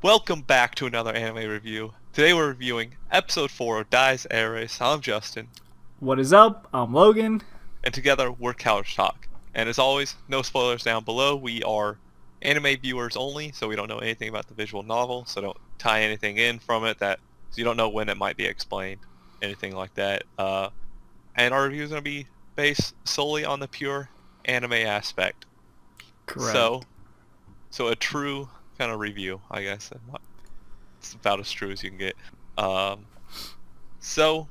Welcome back to another anime review. Today we're reviewing episode 4 of Dies Irae. I'm Justin, What is up? I'm Logan. and together we're Couch Talk. And as always, no spoilers down below. We are anime viewers only, so we don't know anything about the visual novel, so don't tie anything in from it so you don't know when it might be explained, anything like that. And our review is going to be based solely on the pure anime aspect. Correct. So a true kind of review, I guess. It's about as true as you can get. So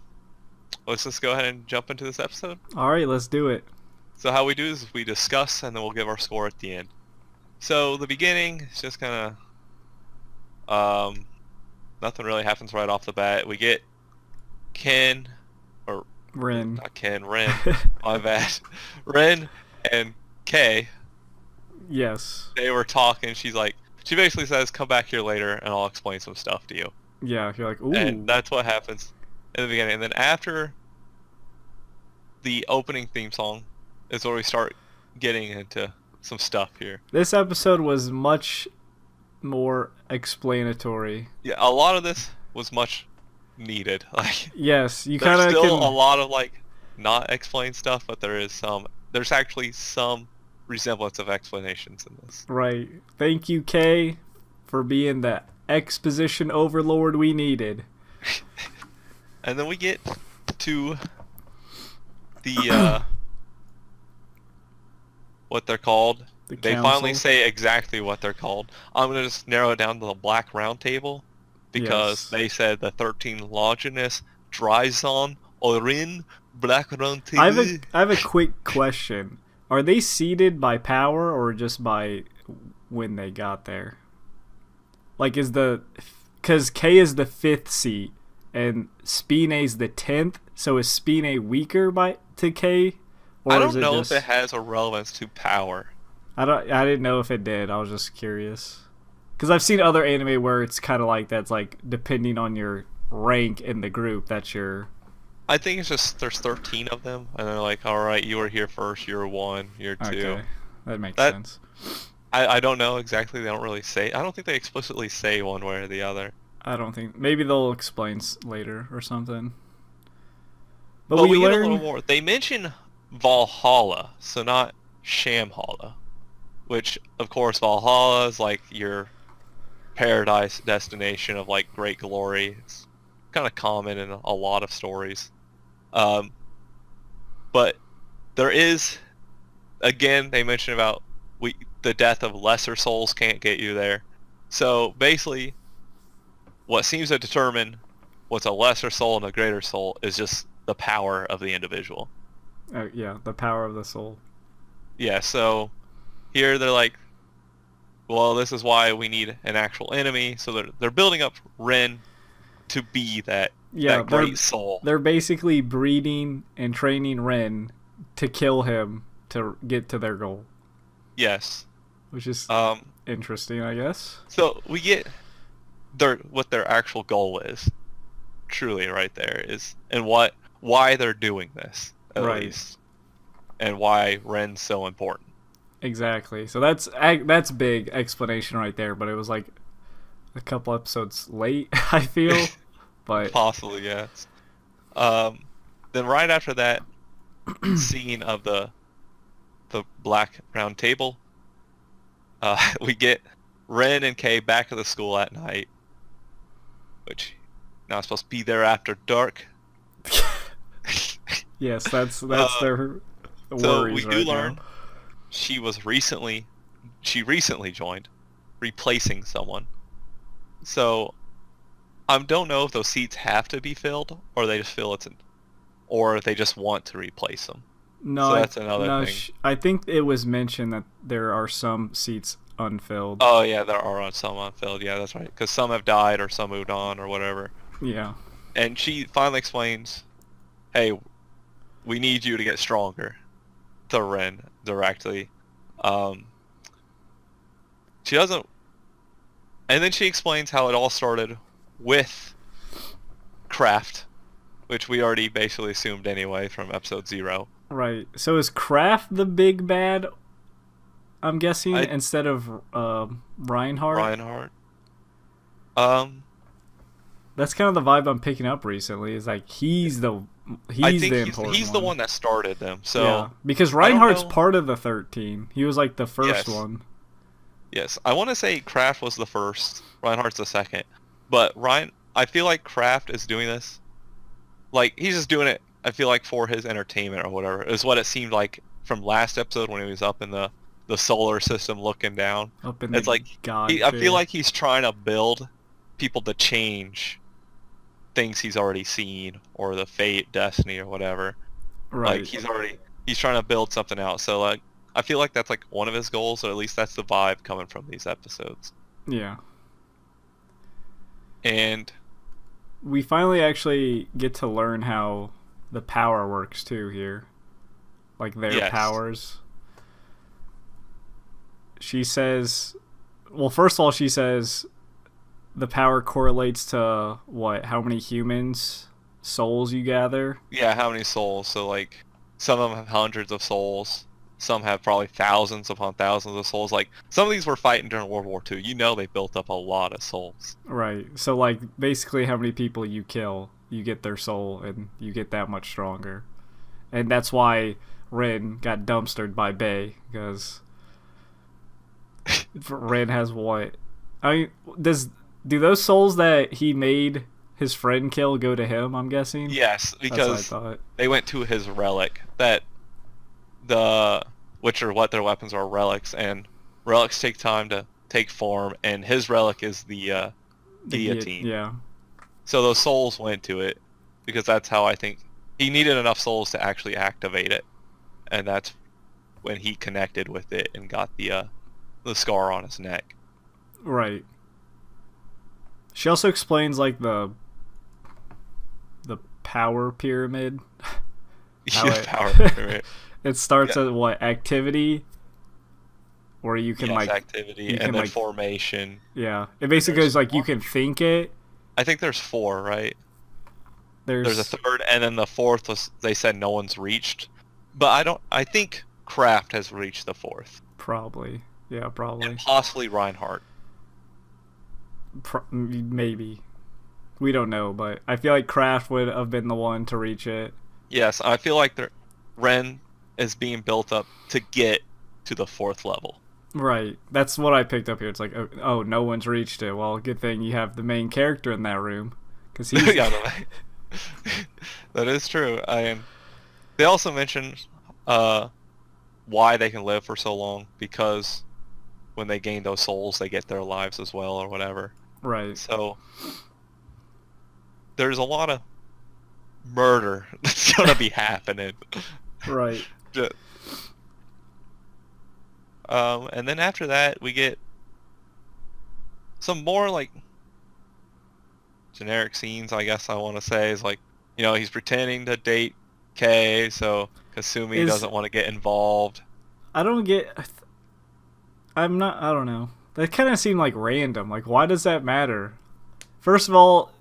let's just go ahead and jump into this episode. All right, let's do it. So how we do is we discuss and then we'll give our score at the end. So the beginning is just kind of nothing really happens right off the bat. We get Ren. Ren. My bad. Ren and Kay. Yes. They were talking. She basically says, "Come back here later, and I'll explain some stuff to you." Yeah, you're like, ooh. And that's what happens in the beginning. And then after the opening theme song is where we start getting into some stuff here. This episode was much more explanatory. Yeah, a lot of this was much needed. Yes, you there's kind of still can. a lot of not explained stuff, but there's actually some resemblance of explanations in this. Right. Thank you, Kay, for being the exposition overlord we needed. And then we get to the what they're called. They finally say exactly what they're called. I'm gonna just narrow it down to the Black Round Table because they said the 13 Longinus Dryzon Orin Black Round Table. I have a quick question. Are they seeded by power or just by when they got there? Because K is the 5th seat and Spine's the 10th, so is Spine weaker to K? Or I don't know if it has a relevance to power. I didn't know if it did. I was just curious. Because I've seen other anime where it's kind of like that's depending on your rank in the group, that's your... I think it's just there's 13 of them, and they're like, all right, you were here first, you're 1, you're 2. Okay, that makes sense. I don't know exactly. They don't really say. I don't think they explicitly say one way or the other. I don't think. Maybe they'll explain later or something. But we get a little more. They mention Valhalla, so not Shamhala, which, of course, Valhalla is like your paradise destination of great glory. It's kind of common in a lot of stories. But there is, again, they mention about the death of lesser souls can't get you there. So basically, what seems to determine what's a lesser soul and a greater soul is just the power of the individual. Yeah, the power of the soul. Yeah, so here they're like, well, this is why we need an actual enemy. So they're building up Ren to be that great soul. They're basically breeding and training Ren to kill him to get to their goal. Yes. Which is interesting, I guess. So we get what their actual goal is. Truly right there is, and why they're doing this, at least. And why Ren's so important. Exactly. So that's big explanation right there, but it was like a couple episodes late, I feel. But possibly, yes. Then right after that scene of the Black Round Table, we get Ren and Kay back at the school at night, which not supposed to be there after dark. Yes, that's their worries. So we do learn now. she recently joined, replacing someone. So I don't know if those seats have to be filled, or they just feel or they just want to replace them. No, so that's another thing. I think it was mentioned that there are some seats unfilled. Oh yeah, there are some unfilled. Yeah, that's right. Because some have died, or some moved on, or whatever. Yeah. And she finally explains, "Hey, we need you to get stronger." To Ren directly. She doesn't, and then she explains how it all started with Kraft, which we already basically assumed anyway from episode 0. Right. So is Kraft the big bad? I'm guessing instead of Reinhardt. Reinhardt. Um, That's kind of the vibe I'm picking up recently. Is like I he's think the important he's the one. one that started them. Yeah, So because I don't Reinhardt's know. part of the 13. He was like the first Yes, one. yes. I want to say Kraft was the first. Reinhardt's the second. But I feel like Kraft is doing this. Like he's just doing it. I feel like for his entertainment or whatever is what it seemed like from last episode when he was up in the solar system looking down. Up in It's the like god I feel chair. like he's trying to build people to change things he's already seen or the fate, destiny, or whatever. Like Right. he's trying to build something out. So like I feel like that's like one of his goals, or at least that's the vibe coming from these episodes. Yeah. And We finally actually get to learn how the power works too here. Like their yes, powers. She says, well, first of all, she says the power correlates to what? How many humans, souls you gather? yeah, how many souls? So like some of them have hundreds of souls. Some have probably thousands upon thousands of souls. Like some of these were fighting during World War II. You know they built up a lot of souls. Right. So, like, basically, how many people you kill, you get their soul, and you get that much stronger. And that's why Rin got dumpstered by Bay, because Rin has what? I mean, do those souls that he made his friend kill go to him? I'm guessing. Yes, That's what I because thought. they went to his relic that the which are what their weapons are relics, and relics take time to take form, and his relic is the guillotine. Yeah. So those souls went to it because that's how I think he needed enough souls to actually activate it, and that's when he connected with it and got the scar on his neck. Right. She also explains like the power pyramid. How Yeah, it power. Right? it starts Yeah. at what activity where you can Yes, like activity, you and can then like formation. yeah. It basically There's is like you four. can think it. I think there's four, right? There's a There's third, and then the fourth was they said no one's reached, but I don't. I think Kraft has reached the fourth, probably yeah and probably possibly Reinhardt. maybe we don't know, but I feel like Kraft would have been the one to reach it. Yes, I feel like Ren is being built up to get to the fourth level. Right. That's what I picked up here. It's like oh no one's reached it. Well, good thing you have the main character in that room because he's Yeah, that is true. And they also mentioned why they can live for so long because when they gain those souls, they get their lives as well, or whatever. right. So there's a lot of murder that's gonna be happening. Right. Ju- and then after that, we get some more like generic scenes. I guess I want to say is like he's pretending to date Kay, so Kasumi Is doesn't want to get involved. I don't get. I'm not. I don't know. That kind of seemed like random. Like, why does that matter? First of all,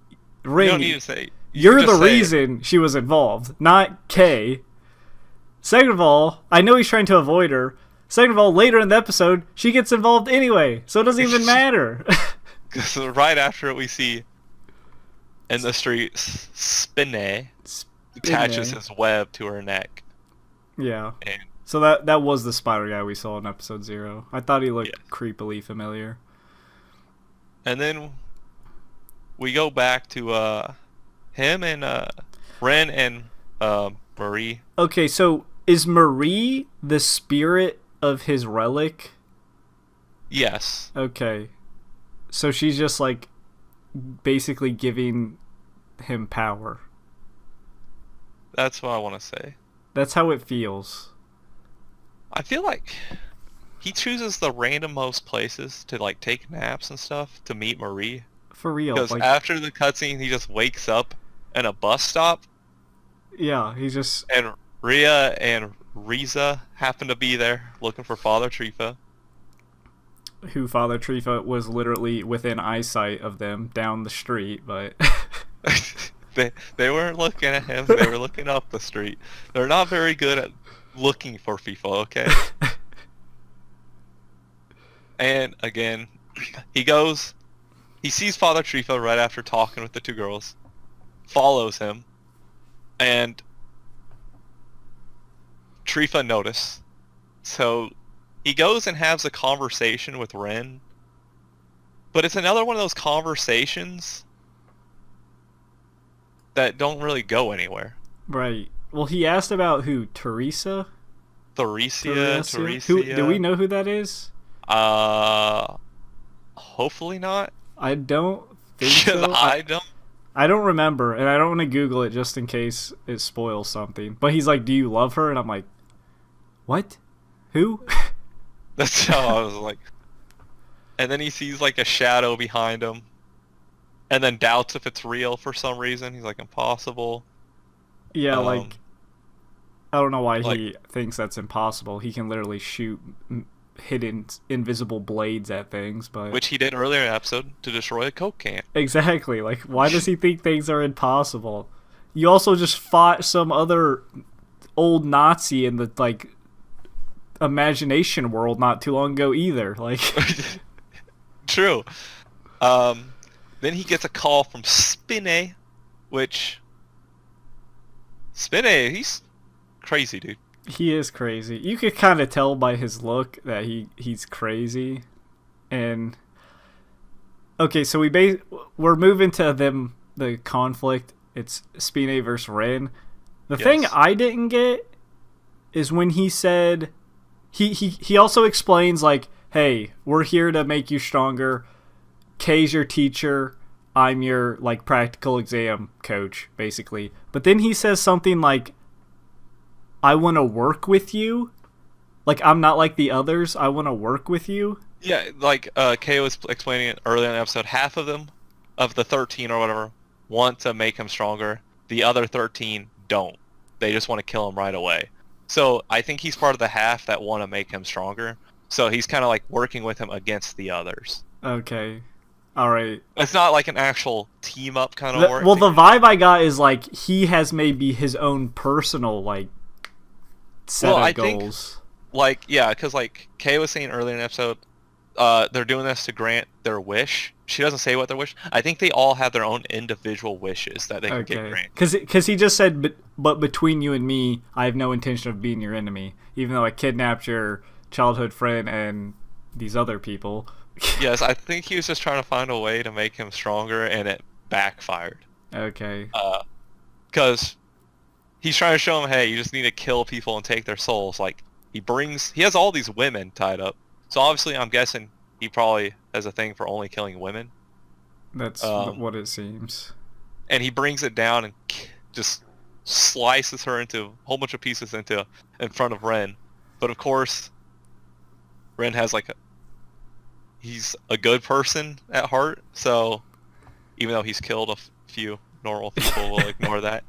You don't Ring, need to say. You can you're the just say reason she was involved, not Kay. Second of all, I know he's trying to avoid her. Second of all, later in the episode, she gets involved anyway, so it doesn't even matter. because right after it, we see in the street Spinne attaches his web to her neck, Yeah. and So that was the spider guy we saw in episode 0. I thought he yeah, looked creepily familiar. and then we go back to him and Ren and Marie. Okay, so is Marie the spirit of his relic? Yes, Okay. So she's just like basically giving him power. that's what I want to say. That's how it feels. I feel like he chooses the randommost places to like take naps and stuff to meet Marie. For real. Because Like after the cutscene, he just wakes up in a bus stop, yeah, he's just and Rhea and Riza happen to be there looking for Father Trifa. who Father Trifa was literally within eyesight of them down the street, but They weren't looking at him, they were looking up the street. They're not very good at looking for people, okay? And again, he he sees Father Trifa right after talking with the two girls, follows him, and Trifa notice. So he goes and has a conversation with Ren, but it's another one of those conversations that don't really go anywhere. Right. Well, he asked about who? Teresa? Theresia? Who? Do we know who that is? Hopefully not. I don't think Because so. I don't remember, and I don't want to Google it just in case it spoils something. But he's like, "Do you love her?" And I'm like, "What? Who?" That's how I was like. And then he sees like a shadow behind him, and then doubts if it's real for some reason. He's like, impossible. Yeah, like I don't know why like- he thinks that's impossible. He can literally shoot hidden invisible blades at things, but Which he did earlier in the episode to destroy a Coke can. exactly, like why does he think things are impossible? You also just fought some other old Nazi in the like imagination world not too long ago either. Like True. Then he gets a call from Spinne, which Spinne, he's crazy, dude. he is crazy. You could kind of tell by his look that he's crazy. And okay, so we're moving to the conflict. It's Spinne versus Ren. The thing I didn't get is when he said he also explains like, hey, we're here to make you stronger. Kay's your teacher. I'm your like practical exam coach, basically. But then he says something like, I want to work with you. Like, I'm not like the others. I want to work with you. Yeah, like Kay was explaining it earlier in the episode, half of them, of the 13 or whatever, want to make him stronger. The other 13 don't. They just want to kill him right away. So I think he's part of the half that want to make him stronger. So he's kind of like working with him against the others. Okay. All right. It's not like an actual team up kind of work. Well, the vibe I got is like he has maybe his own personal like set of goals. Like, yeah, because like Kay was saying earlier in the episode, they're doing this to grant their wish. She doesn't say what their wish. I think they all have their own individual wishes that they can get granted. Because he just said, but between you and me, I have no intention of being your enemy, even though I kidnapped your childhood friend and these other people. Yes, I think he was just trying to find a way to make him stronger, and it backfired. Okay. Because he's trying to show him, hey, you just need to kill people and take their souls. Like, he has all these women tied up. So obviously, I'm guessing he probably has a thing for only killing women. That's what it seems. And he brings it down and just slices her into a whole bunch of pieces in front of Ren. But of course, Ren has like he's a good person at heart, so even though he's killed a few normal people, we'll ignore that.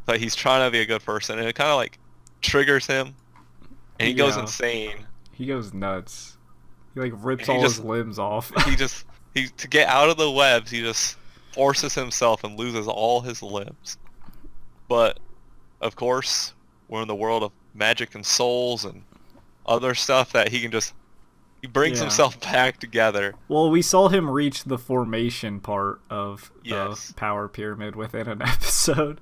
But he's trying to be a good person, and it kind of like triggers him, and he goes insane. He goes nuts. He like rips all his limbs off. To get out of the webs, he just forces himself and loses all his limbs. But of course, we're in the world of magic and souls and other stuff that he brings himself back together. Well, we saw him reach the formation part of the power pyramid within an episode.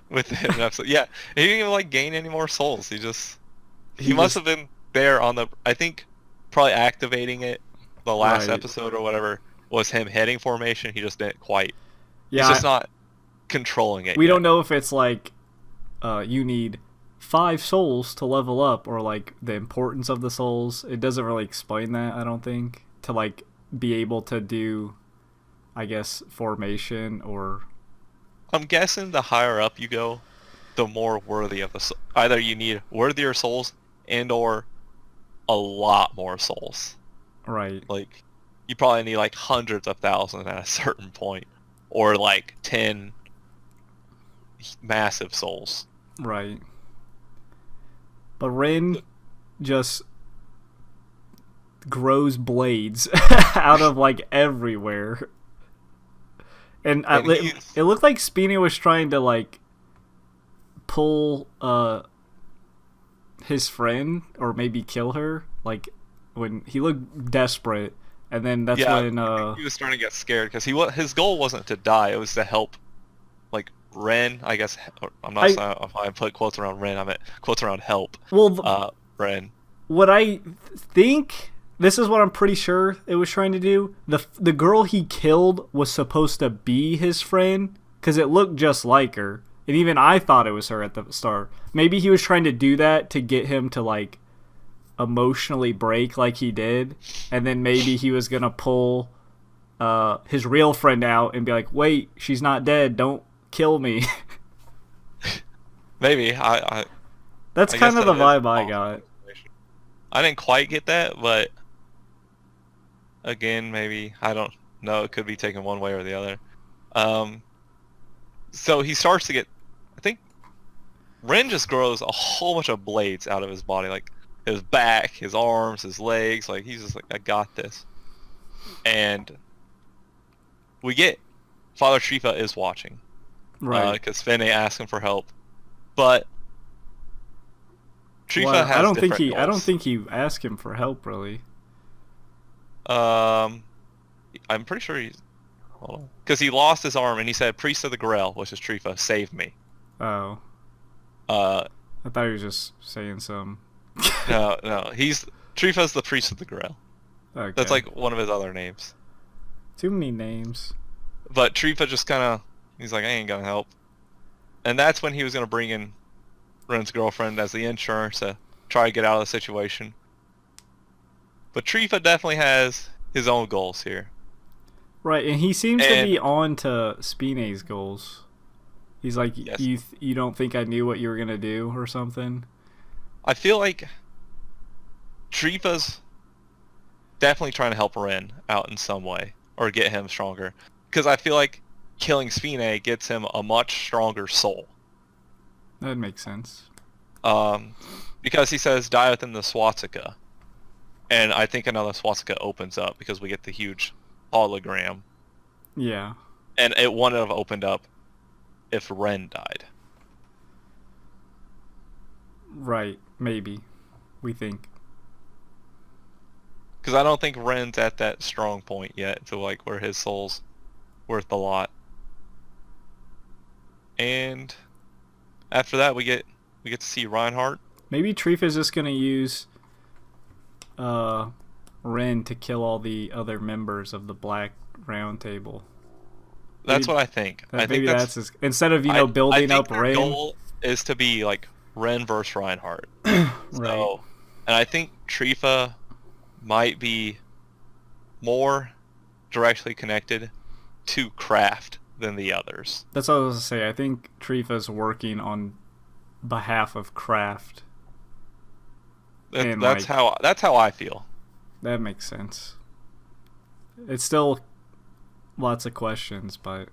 Within an episode, yeah. He didn't even like gain any more souls. He must have been there on I think probably activating it the last episode or whatever was him hitting formation. He just didn't quite. Yeah, he's just not controlling it. We don't know if it's like you need 5 souls to level up, or like the importance of the souls. It doesn't really explain that, I don't think, to like be able to do, I guess, formation. Or I'm guessing the higher up you go, the more worthy of either you need worthier souls and or a lot more souls. Right. Like you probably need like hundreds of thousands at a certain point, or like 10 massive souls. Right. But Ren just grows blades out of like everywhere. And it looked like Spinny was trying to like pull his friend or maybe kill her. Like when he looked desperate And then that's Yeah, when I think he was starting to get scared because his goal wasn't to die; it was to help, like Ren. I guess or I'm not saying if I put quotes around Ren, I meant quotes around help. well, Ren. what I think, this is what I'm pretty sure it was trying to do. The girl he killed was supposed to be his friend because it looked just like her, and even I thought it was her at the start. Maybe he was trying to do that to get him to like emotionally break like he did, and then maybe he was gonna pull his real friend out and be like, "Wait, she's not dead. Don't kill me." Maybe That's I kind guess of the that is vibe I possible. got. I didn't quite get that, but again, maybe I don't know. It could be taken one way or the other. So he starts to get. I think Ren just grows a whole bunch of blades out of his body, like his back, his arms, his legs. Like he's just like, I got this. And we get Father Shifa is watching, Right. because Fene asked him for help, but Trifa Well, has I don't think different I don't goals. think he asked him for help really. I'm pretty sure he's, hold on, because he lost his arm and he said, "Priest of the Grail," which is Trifa, save me. Oh, Uh, I thought he was just saying some. no, Trifa's the Priest of the Grail. Okay. That's like one of his other names. Too many names. But Trifa just kind of, he's like, I ain't gonna help. And that's when he was gonna bring in Ren's girlfriend as the insurance to try to get out of the situation. But Trifa definitely has his own goals here. Right, and he seems to And be on to Spine's goals. He's like, yes, you don't think I knew what you were gonna do or something? I feel like Trifa's definitely trying to help Ren out in some way or get him stronger. Because I feel like killing Spine gets him a much stronger soul. That makes sense. Because he says die within the swastika. And I think another swastika opens up because we get the huge hologram. Yeah. And it wouldn't have opened up if Ren died. Right, maybe. We think. Because I don't think Ren's at that strong point yet to like where his soul's worth a lot. And after that we get to see Reinhardt. Maybe Trifa's just gonna use Ren to kill all the other members of the Black Round Table. That's what I think. I Maybe think that's his, instead of I building think up their Ren. goal is to be like Ren versus Reinhardt. Right. So, and I think Trifa might be more directly connected to Kraft than the others. That's what I was gonna say. I think Trifa's working on behalf of Kraft. And That's how I feel. That makes sense. It's still lots of questions, but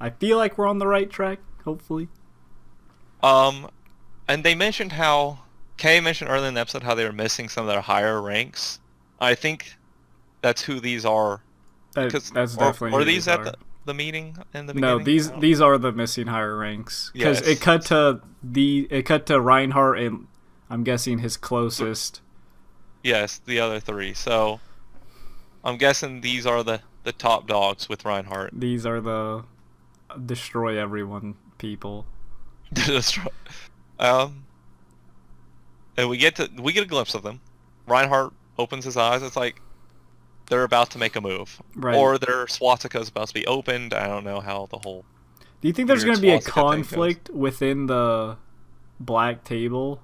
I feel like we're on the right track, hopefully. And they mentioned how Kay mentioned earlier in the episode how they were missing some of their higher ranks. I think that's who these are. That's definitely Were who these are. at the meeting in the No, beginning? these are the missing higher ranks because Yes. it cut to Reinhardt and I'm guessing his closest. Yes, the other three. So I'm guessing these are the top dogs with Reinhardt. These are the destroy everyone people. And we get a glimpse of them. Reinhardt opens his eyes. It's like they're about to make a move, Right. or their swastika is about to be opened. I don't know how the whole. Do you think there's weird going to be a swastika thing goes. conflict within the Black Table?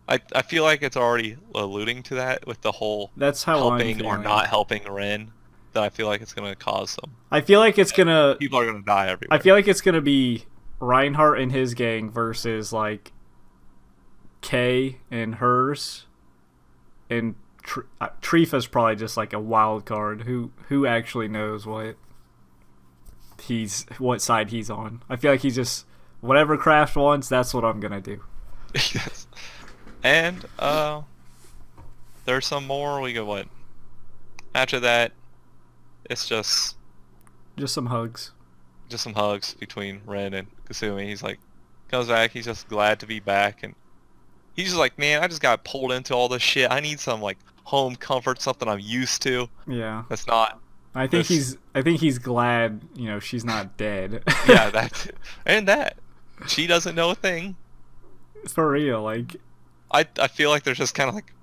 I feel like it's already alluding to that with the whole That's how I'm helping or feeling. not helping Ren. That I feel like it's going to cause some. I feel like it's gonna. People are going to die everywhere. I feel like it's gonna be Reinhardt and his gang versus like Kay and hers, and Trifa's probably just like a wild card. Who actually knows what side he's on? I feel like he's just whatever Kraft wants. That's what I'm gonna do. Yes. And there's some more. We go what? After that, it's just some hugs. some hugs between Ren and Kasumi. He's like, comes back. He's just glad to be back, and he's just like, man, I just got pulled into all this shit. I need some like home comfort, something I'm used to. Yeah. That's not. I think he's glad, she's not dead. Yeah, that she doesn't know a thing. For real, like. I feel like there's just kind of like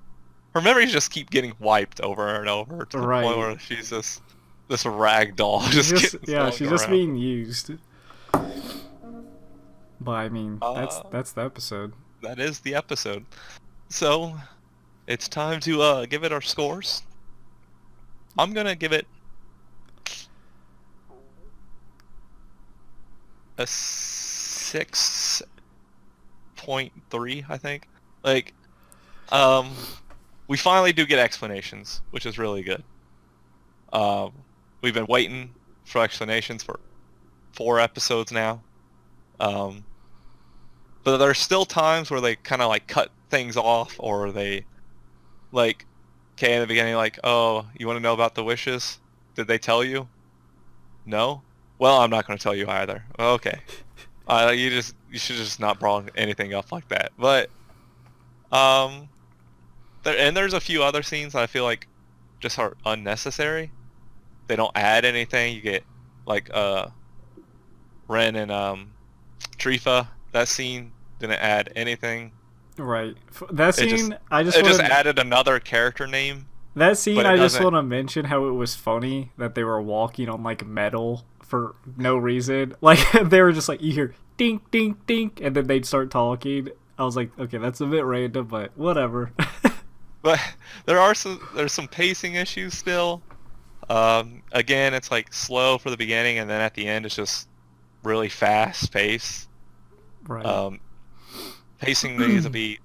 her memories just keep getting wiped over and over to the point where she's just this rag doll just she's just around. being used. But I mean, that's the episode. That is the episode. So it's time to give it our scores. I'm gonna give it a 6.3, I think. Like, we finally do get explanations, which is really good. We've been waiting for explanations for 4 episodes now. But there's still times where they kind of like cut things off, or they like, okay, in the beginning, like, oh, you want to know about the wishes? Did they tell you? No? Well, I'm not going to tell you either. Okay. You should just not bring anything up like that. But there's a few other scenes that I feel like just are unnecessary. They don't add anything. You get like Ren and Trifa. That scene didn't add anything. Right. That scene, just added another character name. That scene, I just want to mention how it was funny that they were walking on like metal for no reason. Like they were just like, you hear dink, dink, dink, and then they'd start talking. I was like, okay, that's a bit random, but whatever. But there's some pacing issues still. Again, it's like slow for the beginning, and then at the end, it's just really fast paced. Right. Pacing needs to be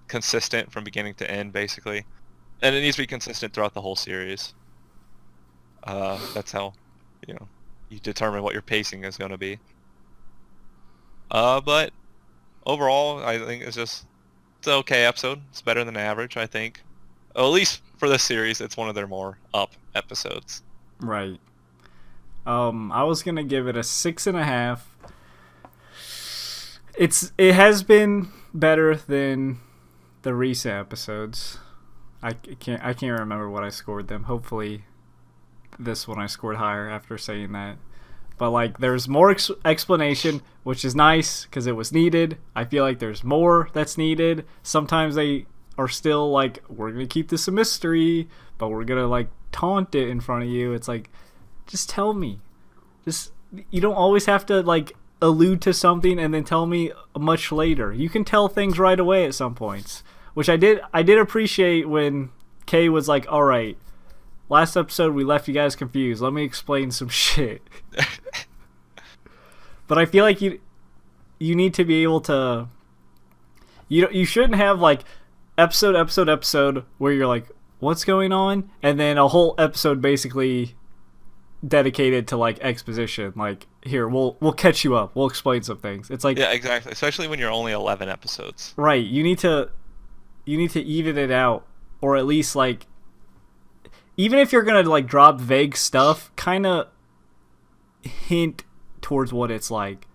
consistent from beginning to end, basically, and it needs to be consistent throughout the whole series. That's how, you determine what your pacing is going to be. But overall, I think it's an okay episode. It's better than average, I think. At least for this series, it's one of their more up episodes. Right. I was gonna give it a 6.5. It has been better than the recent episodes. I can't remember what I scored them. Hopefully, this one I scored higher after saying that. But like, there's more explanation, which is nice because it was needed. I feel like there's more that's needed. Sometimes they are still like, we're gonna keep this a mystery, but we're gonna like taunt it in front of you. It's like, just tell me. You don't always have to like allude to something and then tell me much later. You can tell things right away at some points, which I did appreciate when Kay was like, all right, last episode we left you guys confused, let me explain some shit. But I feel like you need to be able to, you shouldn't have like episode where you're like, what's going on, and then a whole episode basically dedicated to like exposition, like, here, we'll catch you up, we'll explain some things. It's like, yeah, exactly, especially when you're only 11 episodes. Right. You need to even it out, or at least like, even if you're gonna like drop vague stuff, kind of hint towards what it's like.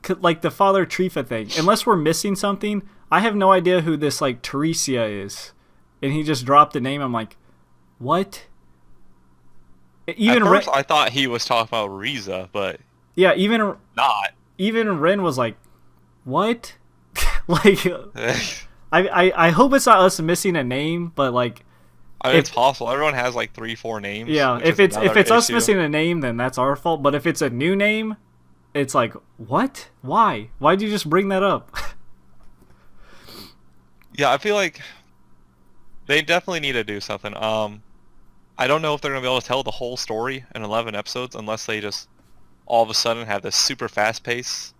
Like the Father Trifa thing, unless we're missing something, I have no idea who this like Teresia is, and he just dropped the name. I'm like, what? Even at first, I thought he was talking about Riza, but yeah, even Ren was like, what? Like, I hope it's not us missing a name, but like, I mean, it's possible. Everyone has like 3-4 names. Yeah, if it's us missing a name, then that's our fault. But if it's a new name, it's like, what? Why? Why'd you just bring that up? Yeah, I feel like they definitely need to do something. I don't know if they're going to be able to tell the whole story in 11 episodes unless they just all of a sudden have this super fast pace,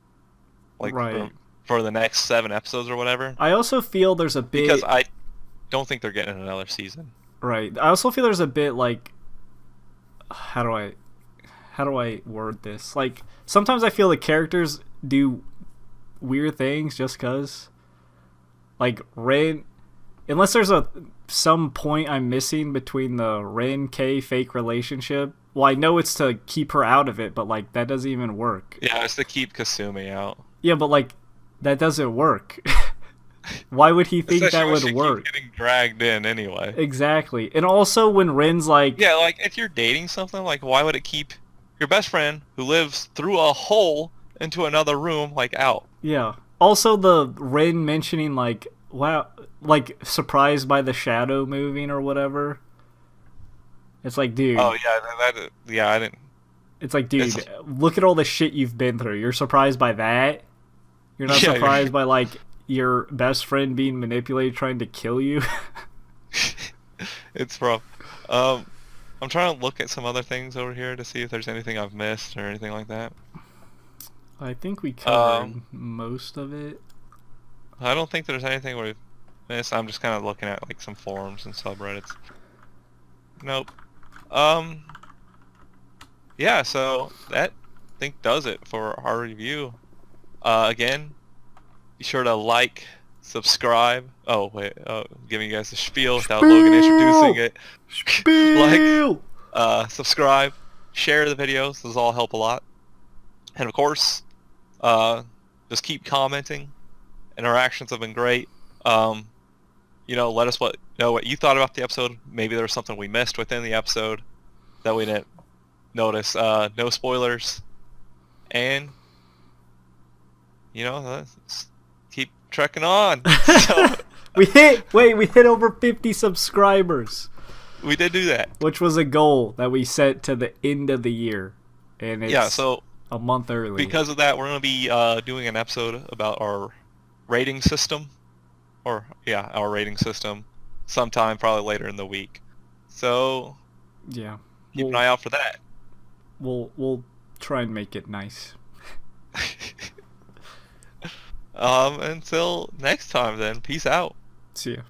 like, right, for the next 7 episodes or whatever. I also feel there's a bit, because I don't think they're getting another season. Right. I also feel there's a bit like, how do I word this? Like, sometimes I feel the characters do weird things just cause. Like Ren, unless there's some point I'm missing between the Ren K fake relationship. Well, I know it's to keep her out of it, but like, that doesn't even work. Yeah, it's to keep Kasumi out. Yeah, but like, that doesn't work. Why would he think Especially that when would she work? keep getting dragged in anyway. Exactly. And also when Ren's like, Yeah, like if you're dating something, like why would it keep your best friend who lives through a hole into another room like out? yeah. Also the Ren mentioning like, wow, like surprised by the shadow moving or whatever. It's like, dude. Oh yeah, yeah, I didn't. It's like, dude, It's, look at all the shit you've been through. You're surprised by that? You're not yeah, surprised by like your best friend being manipulated trying to kill you? it's rough. I'm trying to look at some other things over here to see if there's anything I've missed or anything like that. I think we covered most of it. I don't think there's anything we've missed. I'm just kind of looking at like some forums and subreddits. Nope. Yeah, so that I think does it for our review. Again, be sure to like, subscribe. Oh wait, giving you guys the spiel without Logan introducing it. Like, subscribe, share the videos. Those all help a lot. And of course, just keep commenting. Interactions have been great. Let us know what you thought about the episode. Maybe there was something we missed within the episode that we didn't notice. No spoilers. And, let's keep trekking on. So, we hit over 50 subscribers. We did do that. Which was a goal that we set to the end of the year. And it's so a month early. Because of that, we're going to be doing an episode about our rating system. Our rating system sometime probably later in the week. So, yeah. Keep an eye out for that. We'll try and make it nice. Until next time then. Peace out. See ya.